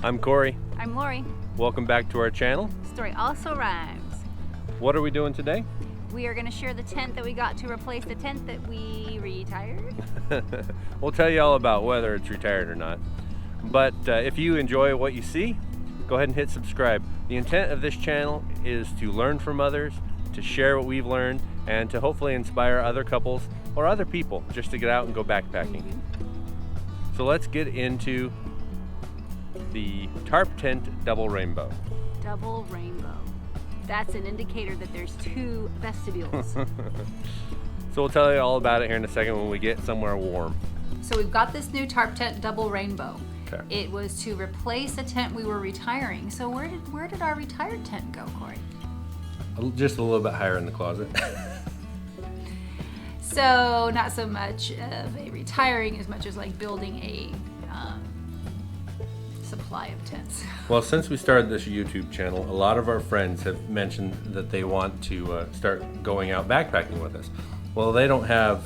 I'm Corey. I'm Lori. Welcome back to our channel. Story also rhymes. What are we doing today? We are going to share the tent that we got to replace the tent that we retired. We'll tell you all about whether it's retired or not. But if you enjoy what you see, go ahead and hit subscribe. The intent of this channel is to learn from others, to share what we've learned, and to hopefully inspire other couples or other people just to get out and go backpacking. So let's get into the Tarptent Double Rainbow. Double Rainbow. That's an indicator that there's two vestibules. So we'll tell you all about it here in a second when we get somewhere warm. So we've got this new Tarptent Double Rainbow. Okay. It was to replace a tent we were retiring. So where did our retired tent go, Corey? Just a little bit higher in the closet. So not so much of a retiring as much as like building a supply of tents. Well, since we started this YouTube channel, a lot of our friends have mentioned that they want to start going out backpacking with us. Well, they don't have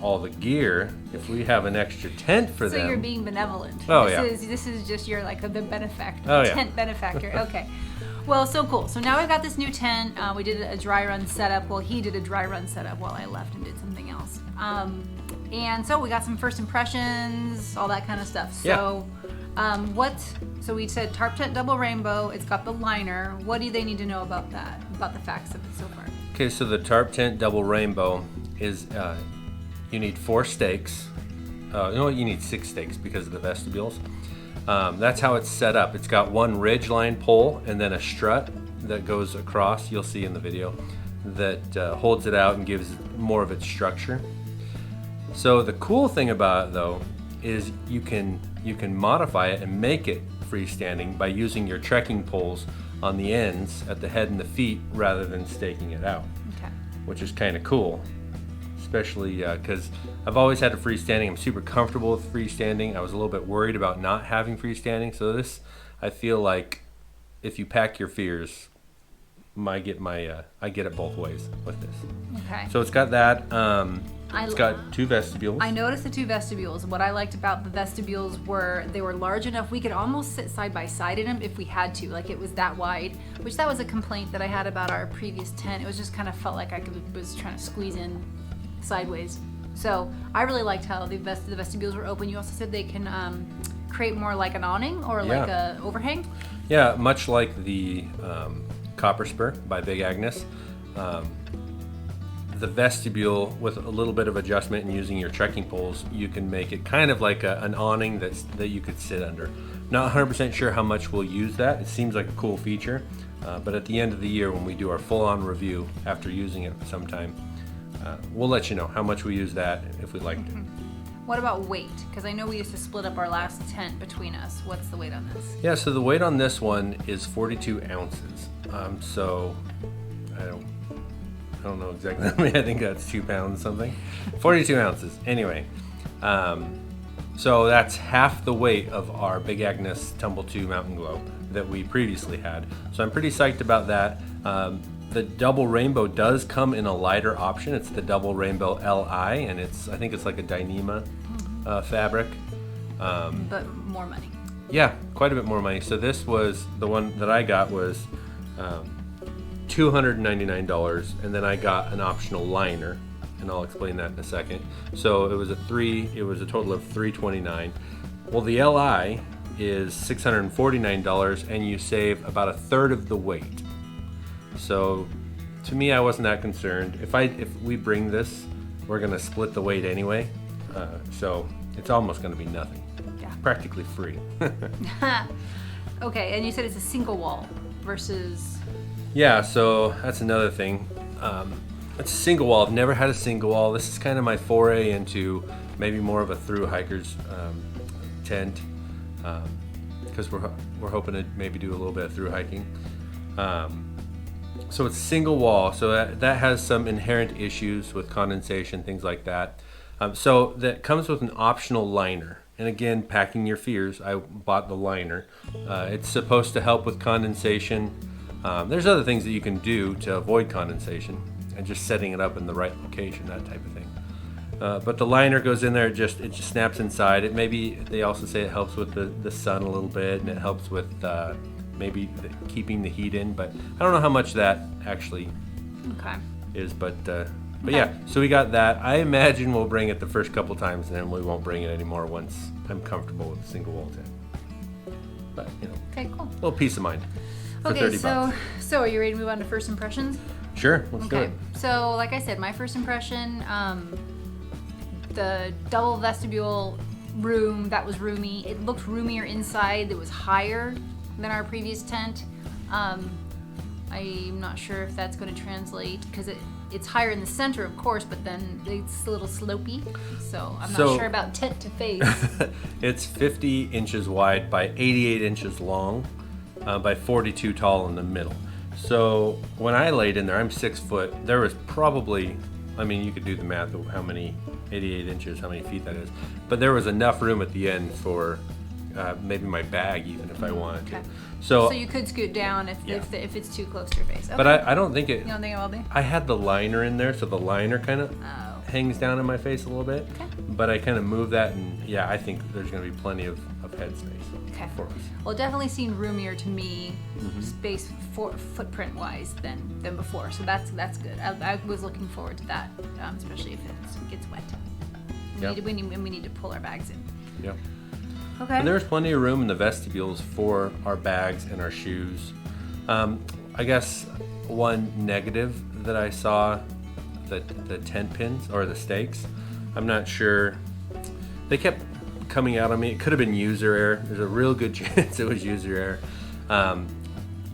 all the gear. If we have an extra tent for them. So you're being benevolent. Oh, This is just your like the benefactor, Oh, yeah. tent benefactor. Okay. Well, so cool. So now we've got this new tent. We did a dry run setup. Well, he did a dry run setup while I left and did something else. And so we got some first impressions, all that kind of stuff. So, so we said Tarptent Double Rainbow. It's got the liner. What do they need to know about that? About the facts of it so far? Okay, so the Tarptent Double Rainbow is you need 4 stakes. No, you need 6 stakes because of the vestibules. That's how it's set up. It's got one ridgeline pole and then a strut that goes across, you'll see in the video, that holds it out and gives it more of its structure. So the cool thing about it though is you can modify it and make it freestanding by using your trekking poles on the ends at the head and the feet rather than staking it out. Okay. Which is kind of cool, especially because I've always had a freestanding. I'm super comfortable with freestanding. I was a little bit worried about not having freestanding, so this, I feel like if you pack your fears, I get it both ways with this. Okay. So it's got that. It's got 2 vestibules. I noticed the 2 vestibules. What I liked about the vestibules were they were large enough we could almost sit side by side in them if we had to. Like it was that wide, which that was a complaint that I had about our previous tent. It was just kind of felt like was trying to squeeze in sideways. So I really liked how the vestibules were open. You also said they can create more like an awning or like a overhang. Yeah, much like the Copper Spur by Big Agnes. The vestibule, with a little bit of adjustment and using your trekking poles, you can make it kind of like an awning that you could sit under. Not 100% sure how much we'll use that. It seems like a cool feature, but at the end of the year when we do our full-on review after using it sometime, we'll let you know how much we use that if we liked it. What about weight? Because I know we used to split up our last tent between us. What's the weight on this? Yeah, so the weight on this one is 42 ounces. So I don't know exactly. I think that's 2 pounds something. 42 ounces. Anyway, so that's half the weight of our Big Agnes Tumble 2 Mountain Glow that we previously had. So I'm pretty psyched about that. The Double Rainbow does come in a lighter option. It's the Double Rainbow Li, and I think it's like a Dyneema fabric. But more money. Yeah, quite a bit more money. So this was, the one that I got was $299, and then I got an optional liner, and I'll explain that in a second. So it was a total of $329. Well, the Li is $649, and you save about 1/3 of the weight. So to me, I wasn't that concerned. If we bring this, we're gonna split the weight anyway, so it's almost gonna be nothing. Yeah. Practically free. Okay, and you said it's a single wall versus. Yeah, so that's another thing. It's a single wall. I've never had a single wall. This is kind of my foray into maybe more of a through hiker's tent, because we're hoping to maybe do a little bit of through hiking. So it's single wall, so that has some inherent issues with condensation, things like that. So that comes with an optional liner. And again, packing your fears, I bought the liner. It's supposed to help with condensation. There's other things that you can do to avoid condensation, and just setting it up in the right location, that type of thing. But the liner goes in there, it just snaps inside. It maybe they also say it helps with the sun a little bit, and it helps with maybe keeping the heat in. But I don't know how much that actually is. But yeah, so we got that. I imagine we'll bring it the first couple times, and then we won't bring it anymore once I'm comfortable with a single wall tent. But Okay, cool. a little peace of mind. For Okay, 30 bucks. so are you ready to move on to first impressions? Sure, let's do it. So like I said, my first impression, the double vestibule room, that was roomy. It looked roomier inside. It was higher than our previous tent. I'm not sure if that's going to translate because it's higher in the center, of course, but then it's a little slopey. So I'm not sure about tent to face. It's 50 inches wide by 88 inches long by 42 tall in the middle. So when I laid in there, I'm 6 foot. There was probably, you could do the math of how many 88 inches, how many feet that is. But there was enough room at the end for maybe my bag even if I wanted to. So you could scoot down if it's too close to your face. Okay. But I don't think it. You don't think it will be? I had the liner in there, so the liner kind of hangs down in my face a little bit. Okay. But I kind of move that, and yeah, I think there's going to be plenty of head space for us. Well, it definitely seemed roomier to me, space footprint wise than before. So that's good. I was looking forward to that, especially if it gets wet. We need to pull our bags in. Yep. Okay. And there's plenty of room in the vestibules for our bags and our shoes. I guess one negative that I saw, the tent pins or the stakes, I'm not sure. They kept coming out on me. It could have been user error. There's a real good chance it was user error.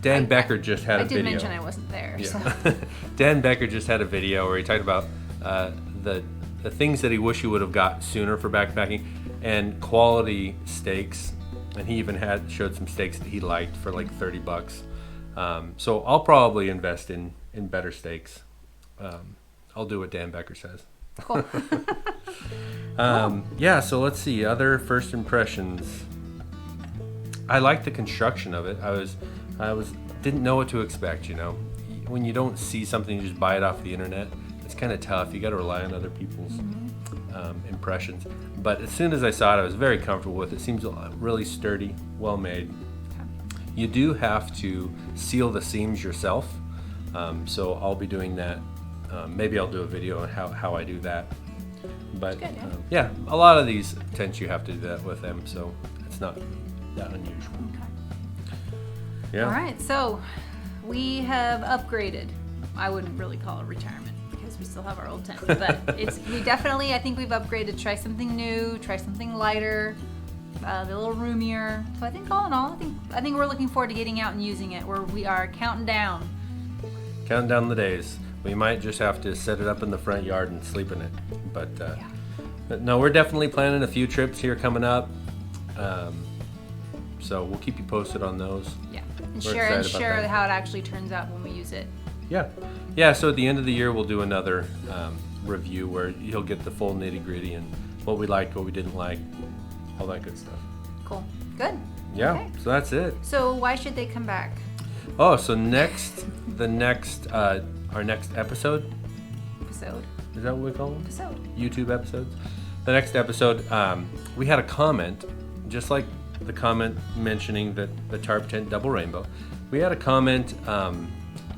Dan Becker just had a video. I did mention I wasn't there. Yeah. So. Dan Becker just had a video where he talked about the things that he wish he would have got sooner for backpacking and quality steaks, and he even showed some steaks that he liked for like $30. So I'll probably invest in better steaks. I'll do what Dan Becker says. Cool. Yeah, so let's see, other first impressions. I liked the construction of it. I didn't know what to expect, When you don't see something, you just buy it off the internet. It's kind of tough. You got to rely on other people's impressions. But as soon as I saw it, I was very comfortable with it. It seems really sturdy, well made. You do have to seal the seams yourself. So I'll be doing that. Maybe I'll do a video on how I do that. But good, yeah, a lot of these tents you have to do that with them, so it's not that unusual. Okay. Yeah. All right, so we have upgraded. I wouldn't really call it retirement because we still have our old tent, but I think we've upgraded. Try something new, try something lighter, a little roomier. So I think all in all, I think we're looking forward to getting out and using it. We are counting down the days. We might just have to set it up in the front yard and sleep in it. But no, we're definitely planning a few trips here coming up. So we'll keep you posted on those. Yeah, and share how it actually turns out when we use it. Yeah. So at the end of the year, we'll do another review where you'll get the full nitty gritty and what we liked, what we didn't like, all that good stuff. Cool. Good. Yeah. Okay. So that's it. So why should they come back? Oh, so our next episode. Is that what we call them? Episode. YouTube episodes. The next episode, we had a comment, just like the comment mentioning the Tarptent Double Rainbow. We had a comment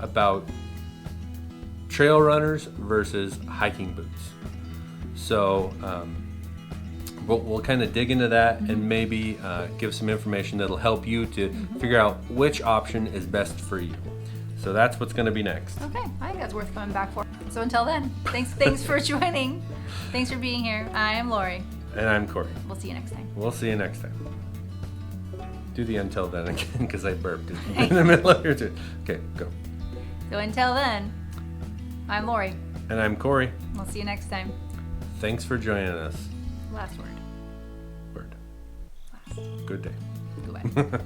about trail runners versus hiking boots. So we'll kind of dig into that and maybe give some information that'll help you to figure out which option is best for you. So that's what's going to be next. Okay, I think that's worth coming back for. So until then, thanks for joining. Thanks for being here. I am Lori. And I'm Corey. We'll see you next time. We'll see you next time. Do the until then again because I burped in the middle of your two. Okay, go. So until then, I'm Lori. And I'm Corey. We'll see you next time. Thanks for joining us. Last word. Word. Last. Good day. Goodbye.